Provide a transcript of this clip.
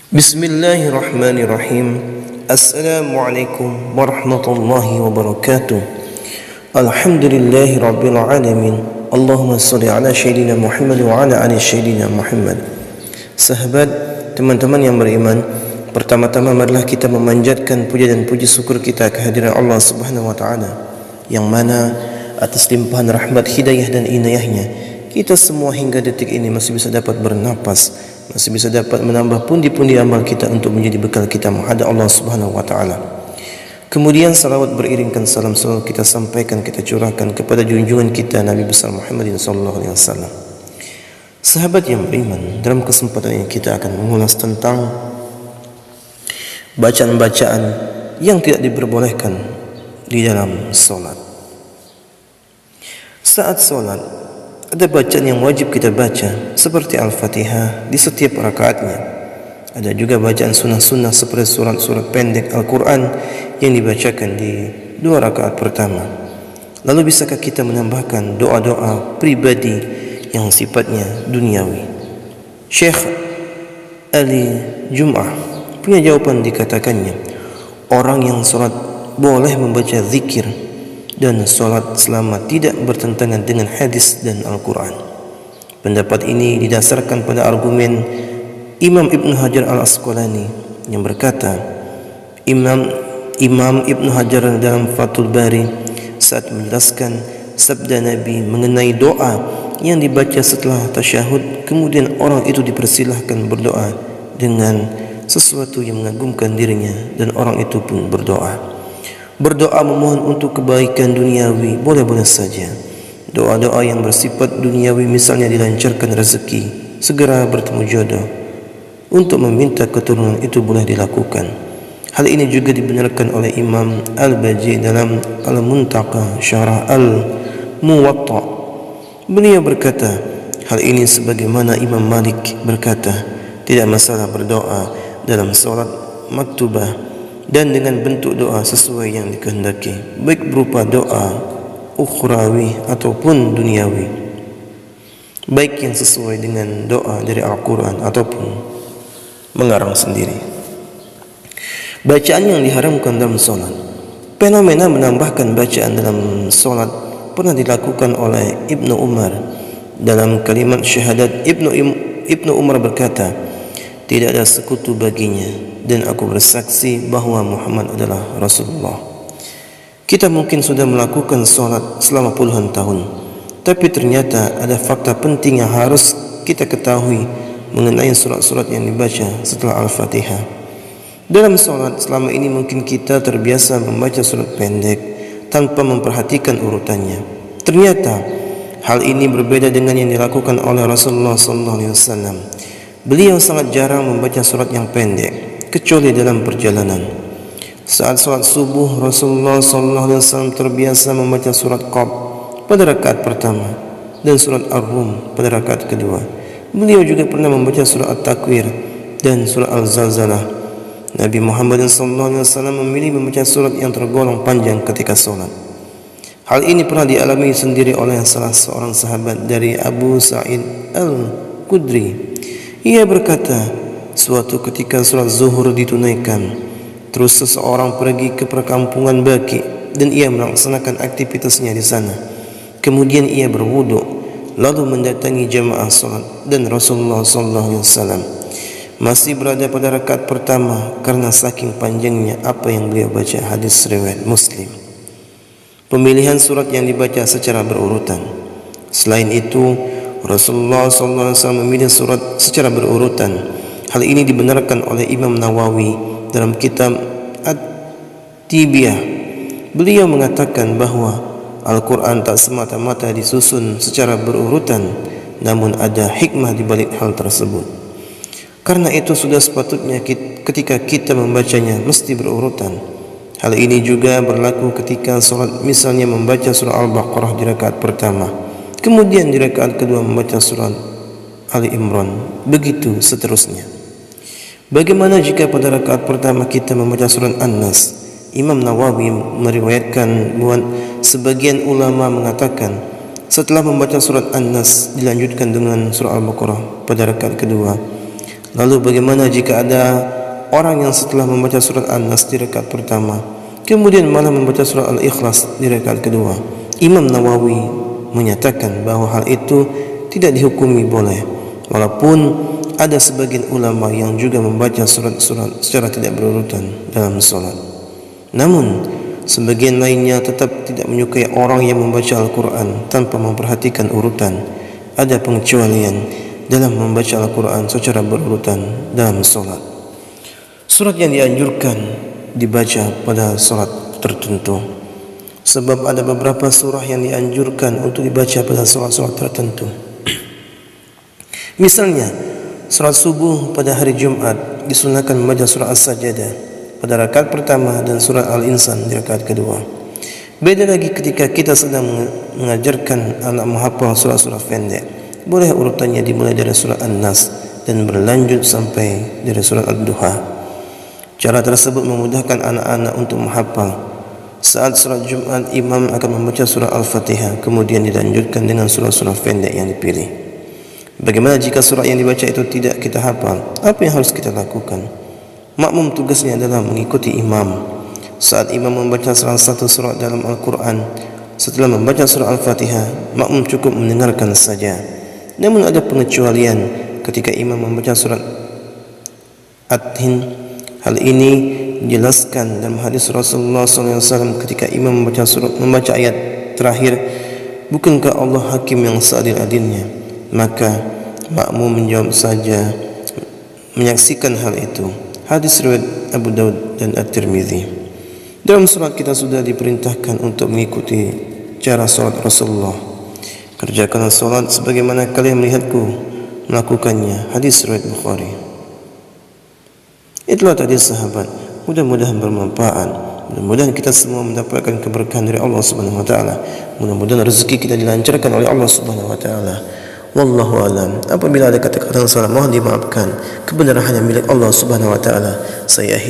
Bismillahirrahmanirrahim. Assalamualaikum warahmatullahi wabarakatuh. Alhamdulillahi rabbil alamin. Allahumma salli ala sayyidina Muhammad wa ala ali sayyidina Muhammad. Sahabat, teman-teman yang beriman, pertama-tama marilah kita memanjatkan puja dan puji syukur kita kehadiran Allah Subhanahu wa taala, yang mana atas limpahan rahmat, hidayah dan inayahnya kita semua hingga detik ini masih bisa dapat bernapas, masih bisa dapat menambah pundi-pundi amal kita untuk menjadi bekal kita menghadap Allah Subhanahu wa taala. Kemudian salawat beriringkan salam selalu kita sampaikan, kita curahkan kepada junjungan kita Nabi besar Muhammadin sallallahu alaihi wasallam. Sahabat yang beriman, dalam kesempatan ini kita akan mengulas tentang bacaan-bacaan yang tidak diperbolehkan di dalam solat. Saat solat ada bacaan yang wajib kita baca seperti Al-Fatihah di setiap rakaatnya. Ada juga bacaan sunnah-sunnah seperti surat-surat pendek Al-Quran yang dibacakan di 2 rakaat pertama. Lalu bisakah kita menambahkan doa-doa pribadi yang sifatnya duniawi? Syekh Ali Jum'ah punya jawaban, dikatakannya orang yang solat boleh membaca zikir dan solat selama tidak bertentangan dengan hadis dan Al-Quran. Pendapat ini didasarkan pada argumen Imam Ibn Hajar Al-Asqalani yang berkata, Imam Ibn Hajar dalam Fathul Bari saat menjelaskan sabda Nabi mengenai doa yang dibaca setelah tasyahud, kemudian orang itu dipersilahkan berdoa dengan sesuatu yang mengagumkan dirinya, dan orang itu pun berdoa. Berdoa memohon untuk kebaikan duniawi boleh-boleh saja. Doa-doa yang bersifat duniawi, misalnya dilancarkan rezeki, segera bertemu jodoh, untuk meminta keturunan, itu boleh dilakukan. Hal ini juga dibenarkan oleh Imam Al-Baji dalam Al-Muntaqa Syarah Al-Muwatta. Beliau berkata hal ini sebagaimana Imam Malik berkata, tidak masalah berdoa dalam solat maktubah dan dengan bentuk doa sesuai yang dikehendaki, baik berupa doa ukhrawi ataupun duniawi, baik yang sesuai dengan doa dari Al-Quran ataupun mengarang sendiri. Bacaan yang diharamkan dalam solat. Fenomena menambahkan bacaan dalam solat pernah dilakukan oleh Ibnu Umar. Dalam kalimat syahadat, Ibnu Umar berkata, tidak ada sekutu baginya, dan aku bersaksi bahawa Muhammad adalah Rasulullah. Kita mungkin sudah melakukan solat selama puluhan tahun, tapi ternyata ada fakta penting yang harus kita ketahui mengenai surat-surat yang dibaca setelah Al-Fatihah. Dalam solat selama ini mungkin kita terbiasa membaca surat pendek tanpa memperhatikan urutannya. Ternyata hal ini berbeda dengan yang dilakukan oleh Rasulullah SAW. Beliau sangat jarang membaca surat yang pendek, kecuali dalam perjalanan. Saat solat subuh, Rasulullah SAW terbiasa membaca surat Qaf pada rakaat pertama dan surat Ar-Rum pada rakaat kedua. Beliau juga pernah membaca surat At-Takwir dan surat Al-Zalzalah. Nabi Muhammad SAW memilih membaca surat yang tergolong panjang ketika solat. Hal ini pernah dialami sendiri oleh salah seorang sahabat dari Abu Sa'id Al-Khudri. Ia berkata, suatu ketika sholat zuhur ditunaikan, terus seseorang pergi ke perkampungan Baqi dan ia melaksanakan aktivitasnya di sana. Kemudian ia berwudu, lalu mendatangi jamaah sholat, dan Rasulullah SAW masih berada pada rakaat pertama karena saking panjangnya apa yang beliau baca. Hadis riwayat Muslim. Pemilihan surat yang dibaca secara berurutan. Selain itu, Rasulullah SAW memilih surat secara berurutan. Hal ini dibenarkan oleh Imam Nawawi dalam kitab At-Tibiyah. Beliau mengatakan bahawa Al-Quran tak semata-mata disusun secara berurutan, namun ada hikmah di balik hal tersebut. Karena itu sudah sepatutnya ketika kita membacanya mesti berurutan. Hal ini juga berlaku ketika solat, misalnya membaca surah Al-Baqarah di rakaat pertama, kemudian di rakaat kedua membaca surah Ali Imran, begitu seterusnya. Bagaimana jika pada rakaat pertama kita membaca surah An-Nas? Imam Nawawi meriwayatkan bahwa sebagian ulama mengatakan setelah membaca surat An-Nas dilanjutkan dengan surah Al-Baqarah pada rakaat kedua. Lalu bagaimana jika ada orang yang setelah membaca surat An-Nas di rakaat pertama kemudian malah membaca surat Al-Ikhlas di rakaat kedua? Imam Nawawi menyatakan bahawa hal itu tidak dihukumi boleh, walaupun ada sebagian ulama yang juga membaca surat-surat secara tidak berurutan dalam solat. Namun sebagian lainnya tetap tidak menyukai orang yang membaca Al-Quran tanpa memperhatikan urutan. Ada pengecualian dalam membaca Al-Quran secara berurutan dalam solat. Surat yang dianjurkan dibaca pada solat tertentu, sebab ada beberapa surah yang dianjurkan untuk dibaca pada solat-solat tertentu. Misalnya, surat subuh pada hari Jumat disunahkan membaca surah As-Sajdah pada rakaat pertama dan surah Al-Insan di rakaat kedua. Beda lagi ketika kita sedang mengajarkan anak menghafal surah-surah pendek. Boleh urutannya dimulai dari surah An-Nas dan berlanjut sampai dari surah Ad-Duha. Cara tersebut memudahkan anak-anak untuk menghafal. Saat surat Jumat, imam akan membaca surah Al-Fatihah, kemudian dilanjutkan dengan surah-surah pendek yang dipilih. Bagaimana jika surah yang dibaca itu tidak kita hafal? Apa yang harus kita lakukan? Makmum tugasnya adalah mengikuti imam. Saat imam membaca salah satu surah dalam Al-Quran, setelah membaca surah Al-Fatihah, makmum cukup mendengarkan saja. Namun ada pengecualian ketika imam membaca surat At-Tin. Hal ini dijelaskan dalam hadis Rasulullah SAW ketika imam membaca ayat terakhir, bukankah Allah hakim yang seadil-adilnya? Maka makmum menjawab saja, menyaksikan hal itu. Hadis riwayat Abu Daud dan At-Tirmidzi. Dalam surat kita sudah diperintahkan untuk mengikuti cara salat Rasulullah. Kerjakanlah salat sebagaimana kalian melihatku melakukannya. Hadis riwayat Bukhari. Itulah tadi sahabat, mudah-mudahan bermanfaat. Mudah-mudahan kita semua mendapatkan keberkahan dari Allah Subhanahu wa taala. Mudah-mudahan rezeki kita dilancarkan oleh Allah Subhanahu wa taala. Wallahu alam. Apabila ada kata-kata salah mohon dimaafkan. Kebenaran hanya milik Allah Subhanahu wa taala. Saya